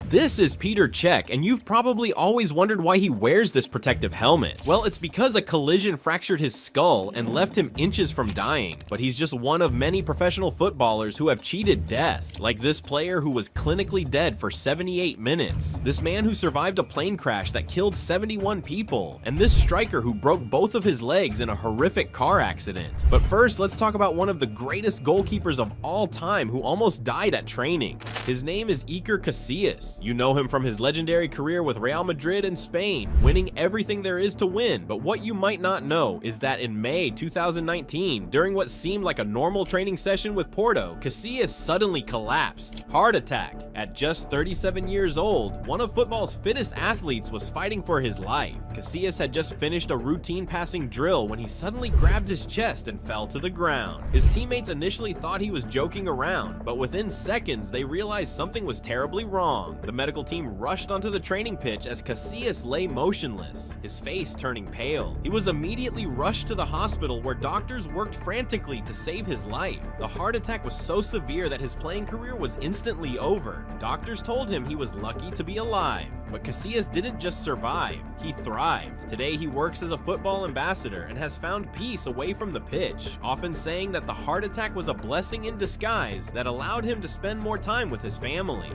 This is Petr Cech, and you've probably always wondered why he wears this protective helmet. Well, it's because a collision fractured his skull and left him inches from dying, but he's just one of many professional footballers who have cheated death, like this player who was clinically dead for 78 minutes, this man who survived a plane crash that killed 71 people, and this striker who broke both of his legs in a horrific car accident. But first, let's talk about one of the greatest goalkeepers of all time who almost died at training. His name is Iker Casillas. You know him from his legendary career with Real Madrid and Spain, winning everything there is to win. But what you might not know is that in May 2019, during what seemed like a normal training session with Porto, Casillas suddenly collapsed. Heart attack. At just 37 years old, one of football's fittest athletes was fighting for his life. Casillas had just finished a routine passing drill when he suddenly grabbed his chest and fell to the ground. His teammates initially thought he was joking around, but within seconds they realized something was terribly wrong. The medical team rushed onto the training pitch as Casillas lay motionless, his face turning pale. He was immediately rushed to the hospital where doctors worked frantically to save his life. The heart attack was so severe that his playing career was instantly over. Doctors told him he was lucky to be alive. But Casillas didn't just survive, he thrived. Today he works as a football ambassador and has found peace away from the pitch, often saying that the heart attack was a blessing in disguise that allowed him to spend more time with his family.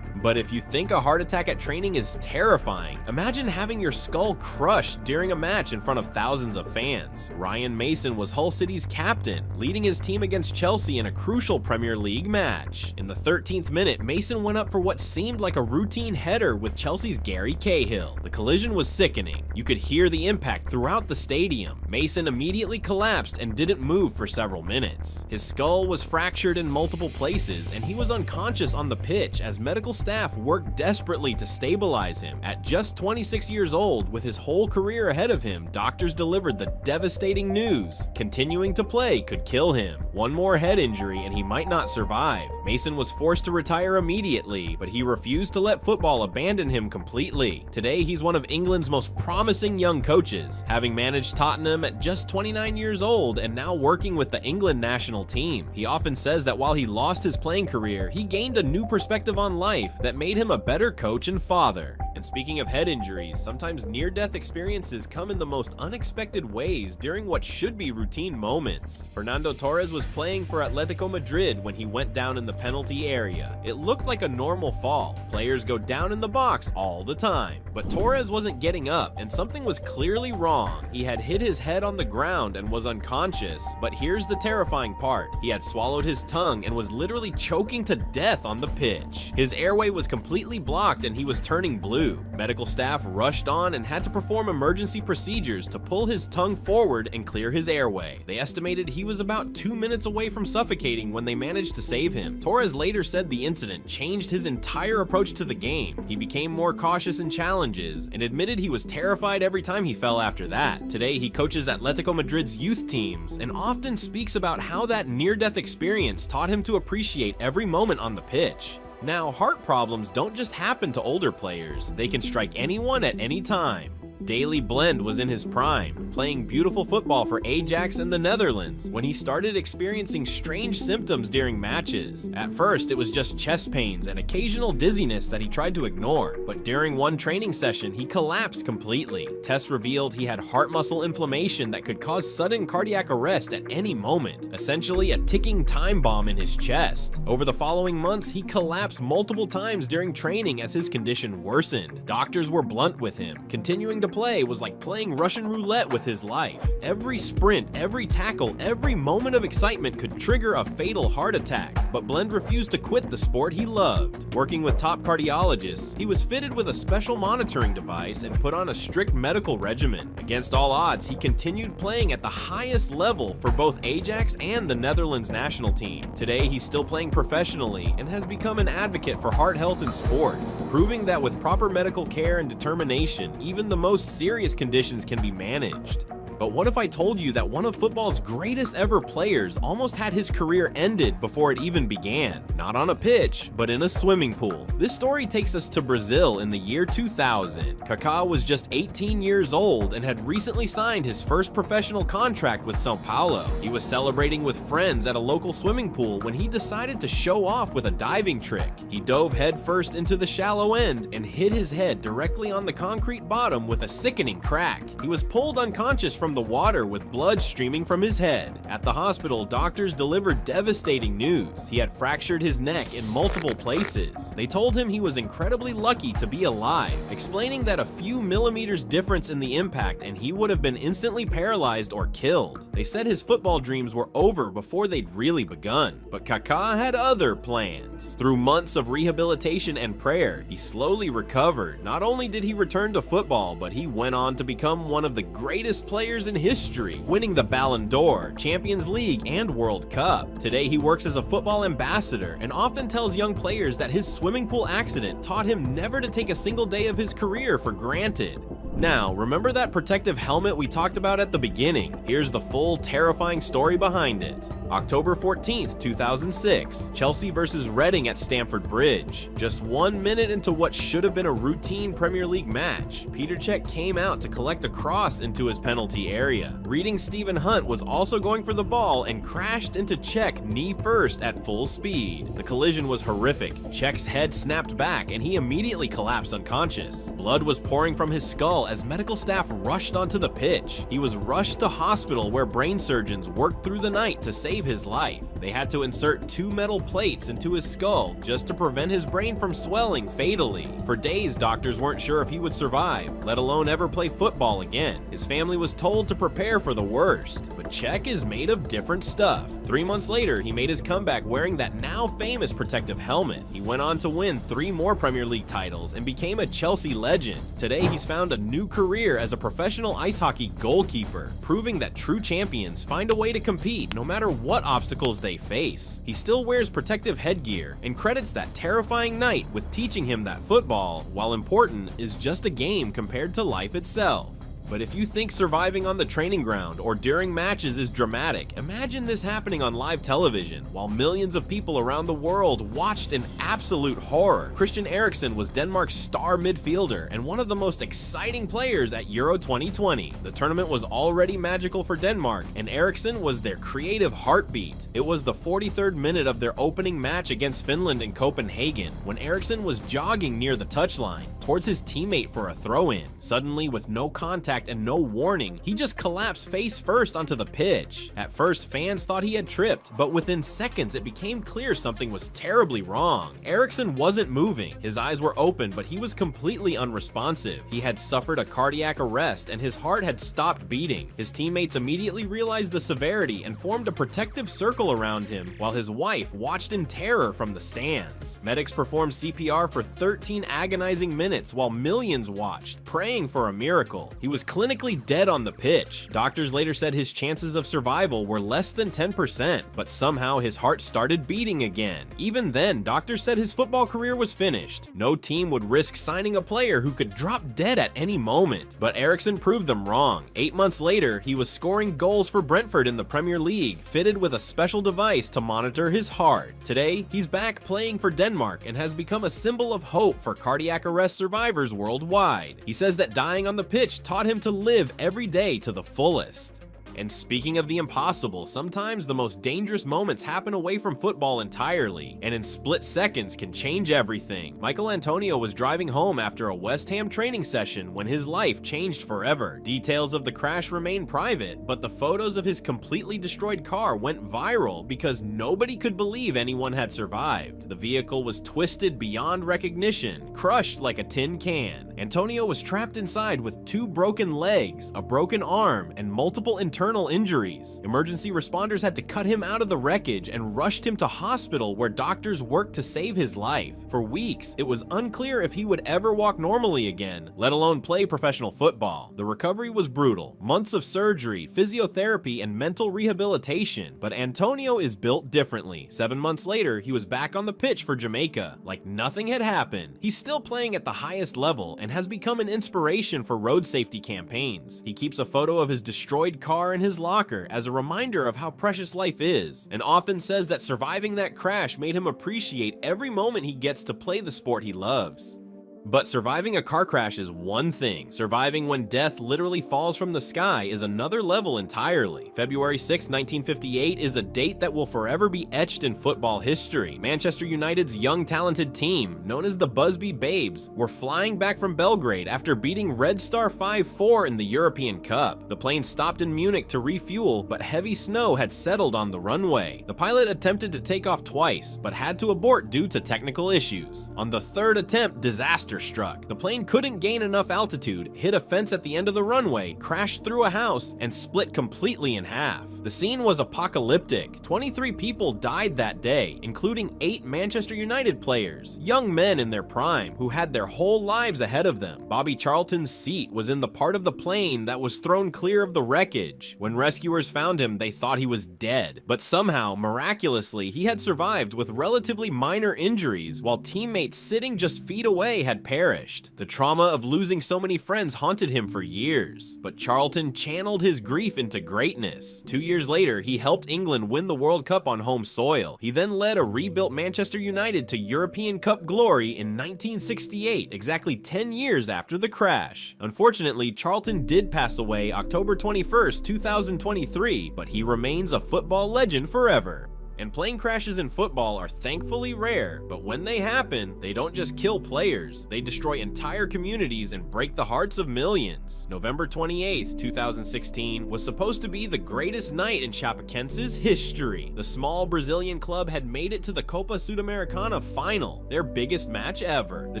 But if you think a heart attack at training is terrifying, imagine having your skull crushed during a match in front of thousands of fans. Ryan Mason was Hull City's captain, leading his team against Chelsea in a crucial Premier League match. In the 13th minute, Mason went up for what seemed like a routine header with Chelsea's Gary Cahill. The collision was sickening. You could hear the impact throughout the stadium. Mason immediately collapsed and didn't move for several minutes. His skull was fractured in multiple places, and he was unconscious on the pitch as medical staff worked desperately to stabilize him. At just 26 years old, with his whole career ahead of him, doctors delivered the devastating news: continuing to play could kill him. One more head injury and he might not survive. Mason was forced to retire immediately, but he refused to let football abandon him completely. Today, he's one of England's most promising young coaches, having managed Tottenham at just 29 years old and now working with the England national team. He often says that while he lost his playing career, he gained a new perspective on life that made him a better coach and father. And speaking of head injuries, sometimes near-death experiences come in the most unexpected ways during what should be routine moments. Fernando Torres was playing for Atletico Madrid when he went down in the penalty area. It looked like a normal fall. Players go down in the box all the time. But Torres wasn't getting up, and something was clearly wrong. He had hit his head on the ground and was unconscious. But here's the terrifying part. He had swallowed his tongue and was literally choking to death on the pitch. His airway was completely blocked and he was turning blue. Medical staff rushed on and had to perform emergency procedures to pull his tongue forward and clear his airway. They estimated he was about 2 minutes away from suffocating when they managed to save him. Torres later said the incident changed his entire approach to the game. He became more cautious in challenges and admitted he was terrified every time he fell after that. Today, he coaches Atletico Madrid's youth teams and often speaks about how that near-death experience taught him to appreciate every moment on the pitch. Now, heart problems don't just happen to older players. They can strike anyone at any time. Daley Blend was in his prime, playing beautiful football for Ajax in the Netherlands, when he started experiencing strange symptoms during matches. At first, it was just chest pains and occasional dizziness that he tried to ignore, but during one training session, he collapsed completely. Tests revealed he had heart muscle inflammation that could cause sudden cardiac arrest at any moment, essentially a ticking time bomb in his chest. Over the following months, he collapsed multiple times during training as his condition worsened. Doctors were blunt with him. Continuing to play was like playing Russian roulette with his life. Every sprint, every tackle, every moment of excitement could trigger a fatal heart attack. But Blend refused to quit the sport he loved. Working with top cardiologists, he was fitted with a special monitoring device and put on a strict medical regimen. Against all odds, he continued playing at the highest level for both Ajax and the Netherlands national team. Today, he's still playing professionally and has become an advocate for heart health in sports, proving that with proper medical care and determination, even the most serious conditions can be managed. But what if I told you that one of football's greatest ever players almost had his career ended before it even began? Not on a pitch, but in a swimming pool. This story takes us to Brazil in the year 2000. Kaka was just 18 years old and had recently signed his first professional contract with São Paulo. He was celebrating with friends at a local swimming pool when he decided to show off with a diving trick. He dove headfirst into the shallow end and hit his head directly on the concrete bottom with a sickening crack. He was pulled unconscious from the water with blood streaming from his head. At the hospital, doctors delivered devastating news. He had fractured his neck in multiple places. They told him he was incredibly lucky to be alive, explaining that a few millimeters difference in the impact and he would have been instantly paralyzed or killed. They said his football dreams were over before they'd really begun. But Kaka had other plans. Through months of rehabilitation and prayer, he slowly recovered. Not only did he return to football, but he went on to become one of the greatest players in history, winning the Ballon d'Or, Champions League, and World Cup. Today, he works as a football ambassador and often tells young players that his swimming pool accident taught him never to take a single day of his career for granted. Now, remember that protective helmet we talked about at the beginning? Here's the full terrifying story behind it. October 14th, 2006, Chelsea versus Reading at Stamford Bridge. Just 1 minute into what should have been a routine Premier League match, Petr Cech came out to collect a cross into his penalty area. Reading Stephen Hunt was also going for the ball and crashed into Cech knee first at full speed. The collision was horrific. Cech's head snapped back and he immediately collapsed unconscious. Blood was pouring from his skull as medical staff rushed onto the pitch. He was rushed to hospital where brain surgeons worked through the night to save his life. They had to insert 2 metal plates into his skull just to prevent his brain from swelling fatally. For days, doctors weren't sure if he would survive, let alone ever play football again. His family was told to prepare for the worst. But Cech is made of different stuff. 3 months later, he made his comeback wearing that now famous protective helmet. He went on to win 3 more Premier League titles and became a Chelsea legend. Today, he's found a new career as a professional ice hockey goalkeeper, proving that true champions find a way to compete no matter what obstacles they face. He still wears protective headgear and credits that terrifying night with teaching him that football, while important, is just a game compared to life itself. But if you think surviving on the training ground or during matches is dramatic, imagine this happening on live television while millions of people around the world watched in absolute horror. Christian Eriksen was Denmark's star midfielder and one of the most exciting players at Euro 2020. The tournament was already magical for Denmark, and Eriksen was their creative heartbeat. It was the 43rd minute of their opening match against Finland in Copenhagen when Eriksen was jogging near the touchline towards his teammate for a throw-in. Suddenly, with no contact and no warning, he just collapsed face first onto the pitch. At first, fans thought he had tripped, but within seconds it became clear something was terribly wrong. Eriksen wasn't moving. His eyes were open, but he was completely unresponsive. He had suffered a cardiac arrest and his heart had stopped beating. His teammates immediately realized the severity and formed a protective circle around him, while his wife watched in terror from the stands. Medics performed CPR for 13 agonizing minutes while millions watched, praying for a miracle. He was clinically dead on the pitch. Doctors later said his chances of survival were less than 10%, but somehow his heart started beating again. Even then, doctors said his football career was finished. No team would risk signing a player who could drop dead at any moment, but Eriksen proved them wrong. 8 months later, he was scoring goals for Brentford in the Premier League, fitted with a special device to monitor his heart. Today, he's back playing for Denmark and has become a symbol of hope for cardiac arrest survivors worldwide. He says that dying on the pitch taught him to live every day to the fullest. And speaking of the impossible, sometimes the most dangerous moments happen away from football entirely, and in split seconds can change everything. Michail was driving home after a West Ham training session when his life changed forever. Details of the crash remain private, but the photos of his completely destroyed car went viral because nobody could believe anyone had survived. The vehicle was twisted beyond recognition, crushed like a tin can. Antonio was trapped inside with 2 broken legs, a broken arm, and multiple internal injuries. Emergency responders had to cut him out of the wreckage and rushed him to hospital where doctors worked to save his life. For weeks, it was unclear if he would ever walk normally again, let alone play professional football. The recovery was brutal. Months of surgery, physiotherapy, and mental rehabilitation. But Antonio is built differently. 7 months later, he was back on the pitch for Jamaica, like nothing had happened. He's still playing at the highest level and and has become an inspiration for road safety campaigns. He keeps a photo of his destroyed car in his locker as a reminder of how precious life is, and often says that surviving that crash made him appreciate every moment he gets to play the sport he loves. But surviving a car crash is one thing. Surviving when death literally falls from the sky is another level entirely. February 6, 1958 is a date that will forever be etched in football history. Manchester United's young talented team, known as the Busby Babes, were flying back from Belgrade after beating Red Star 5-4 in the European Cup. The plane stopped in Munich to refuel, but heavy snow had settled on the runway. The pilot attempted to take off twice, but had to abort due to technical issues. On the third attempt, disaster struck. The plane couldn't gain enough altitude, hit a fence at the end of the runway, crashed through a house, and split completely in half. The scene was apocalyptic. 23 people died that day, including 8 Manchester United players, young men in their prime, who had their whole lives ahead of them. Bobby Charlton's seat was in the part of the plane that was thrown clear of the wreckage. When rescuers found him, they thought he was dead, but somehow, miraculously, he had survived with relatively minor injuries, while teammates sitting just feet away had perished. The trauma of losing so many friends haunted him for years, but Charlton channeled his grief into greatness. 2 years later, he helped England win the World Cup on home soil. He then led a rebuilt Manchester United to European Cup glory in 1968, exactly 10 years after the crash. Unfortunately, Charlton did pass away October 21st, 2023, but he remains a football legend forever. And plane crashes in football are thankfully rare, but when they happen, they don't just kill players, they destroy entire communities and break the hearts of millions. November 28th, 2016 was supposed to be the greatest night in Chapecoense's history. The small Brazilian club had made it to the Copa Sudamericana final, their biggest match ever. The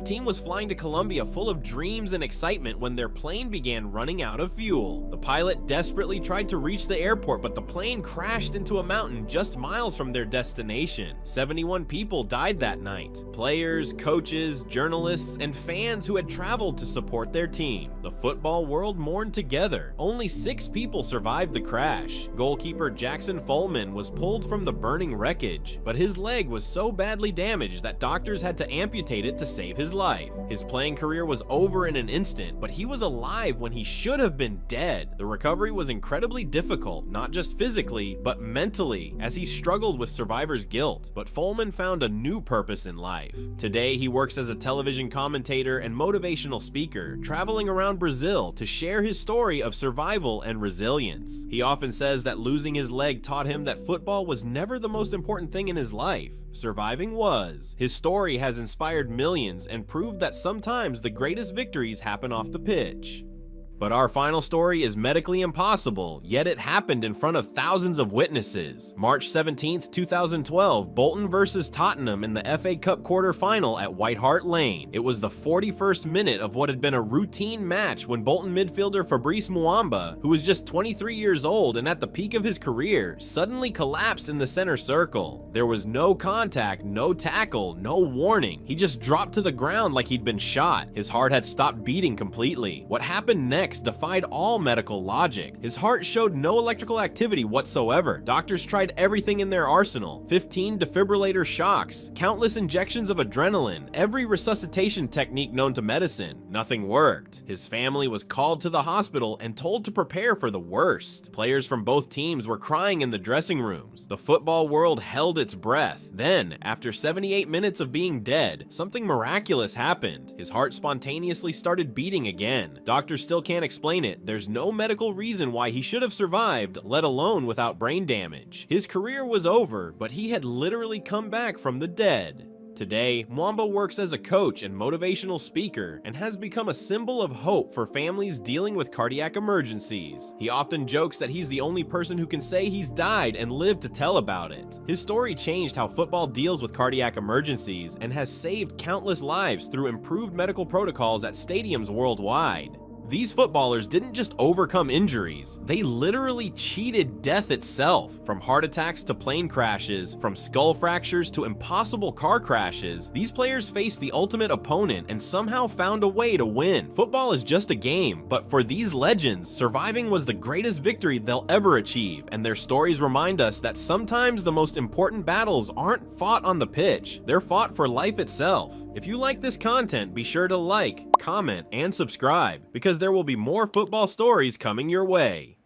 team was flying to Colombia full of dreams and excitement when their plane began running out of fuel. The pilot desperately tried to reach the airport, but the plane crashed into a mountain just miles from their destination. 71 people died that night. Players, coaches, journalists, and fans who had traveled to support their team. The football world mourned together. Only 6 people survived the crash. Goalkeeper Jackson Follmann was pulled from the burning wreckage, but his leg was so badly damaged that doctors had to amputate it to save his life. His playing career was over in an instant, but he was alive when he should have been dead. The recovery was incredibly difficult, not just physically, but mentally, as he struggled with survivor's guilt. But Follmann found a new purpose in life. Today, he works as a television commentator and motivational speaker, traveling around Brazil to share his story of survival and resilience. He often says that losing his leg taught him that football was never the most important thing in his life. Surviving was. His story has inspired millions and proved that sometimes the greatest victories happen off the pitch. But our final story is medically impossible, yet it happened in front of thousands of witnesses. March 17th, 2012, Bolton versus Tottenham in the FA Cup quarter-final at White Hart Lane. It was the 41st minute of what had been a routine match when Bolton midfielder Fabrice Muamba, who was just 23 years old and at the peak of his career, suddenly collapsed in the center circle. There was no contact, no tackle, no warning. He just dropped to the ground like he'd been shot. His heart had stopped beating completely. What happened next defied all medical logic. His heart showed no electrical activity whatsoever. Doctors tried everything in their arsenal: 15 defibrillator shocks, countless injections of adrenaline, every resuscitation technique known to medicine. Nothing worked. His family was called to the hospital and told to prepare for the worst. Players from both teams were crying in the dressing rooms. The football world held its breath. Then, after 78 minutes of being dead, something miraculous happened. His heart spontaneously started beating again. Doctors still can't explain it. There's no medical reason why he should have survived, let alone without brain damage. His career was over, but he had literally come back from the dead. Today, Muamba works as a coach and motivational speaker and has become a symbol of hope for families dealing with cardiac emergencies. He often jokes that he's the only person who can say he's died and lived to tell about it. His story changed how football deals with cardiac emergencies and has saved countless lives through improved medical protocols at stadiums worldwide. These footballers didn't just overcome injuries, they literally cheated death itself. From heart attacks to plane crashes, from skull fractures to impossible car crashes, these players faced the ultimate opponent and somehow found a way to win. Football is just a game, but for these legends, surviving was the greatest victory they'll ever achieve, and their stories remind us that sometimes the most important battles aren't fought on the pitch, they're fought for life itself. If you like this content, be sure to like, comment, and subscribe, because there will be more football stories coming your way.